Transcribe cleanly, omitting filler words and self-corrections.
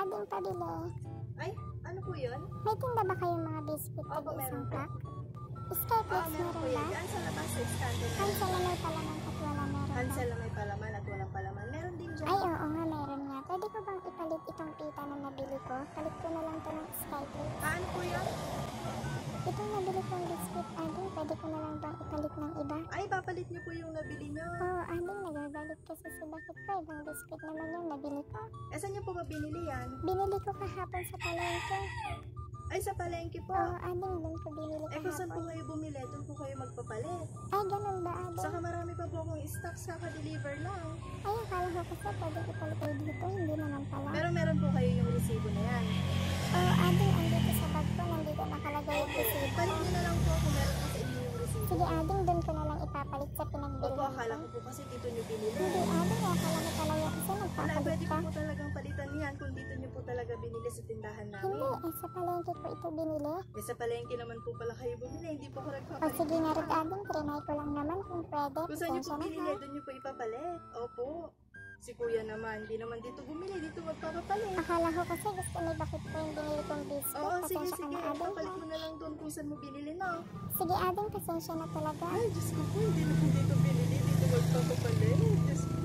ading pabili. Ay, ano po yun? May tinda ba kayong mga biscuit na Opo, isang meron po. pack? Skyflex Meron po meron yan. ba? Diyan sa labas, sa scandal. Hansel na may palaman at wala meron ba? Hansel na may palaman at walang palaman. Meron din dyan. Ay, oo nga, meron nga. Pwede ko bang ipalit itong pita na nabili ko? Palit ko na lang to ng Skyflex. Ano po yun? Itong nabili kong biscuit, ading, pwede ko na lang bang ipalit ng iba? Ay, papalit niyo po yung nabili niyo. Oo, ading, nagagalit kasi si bakit ko ibang biscuit naman yung nabili ko. Eh, saan niyo po ba binili yan? Binili ko kahapon sa palengke. Ay, sa palengke po. Oo, ading, doon ko binili Eh, kung saan po kahapon. kayo bumili, doon po kayo magpapalit. Ay, ganun ba, ading? Saka marami pa po akong stocks, kaka-deliver lang. Ay, akala ko kasi pwede ipalit ay dito, hindi naman pala. Pero meron po kayo yung resibo na yan. Oo, ading, andito sa bag ko, nandito nakalagay yung Okay, receipt. palit niyo na lang po kung meron pa sa inyo yung resibo. Sige, ading, doon ko na lang ipapalit sa pinagbilhan Opo, akala ko. ko po kasi dito niyo binili. Hindi, ading, akala ko talaga kasi Wala, nagpapalit pwede ka. ko po talagang palitan yan kung dito niyo po talaga binili sa tindahan namin. Hindi, sa palengke ko ito binili. Eh, sa palengke naman po pala kayo bumili, hindi po ako O nagpapalit. sige nga rin, ading, trinay ko lang naman kung pwede. Kung saan niyo po Pasensya na, binili, ha? doon niyo po ipapalit. Opo. Si kuya naman, hindi naman dito bumili, dito magpapapalit. Akala ko kasi gusto ni bakit ko yung binili kong biscuit. Oo, sige, Pasensya ka sige. na, ading, Papalit ha? mo na lang doon kung saan mo binili na. Sige, ading, pasensya na talaga. Ay, Diyos ko po, hindi naman dito binili, dito magpapapalit. Diyos ko.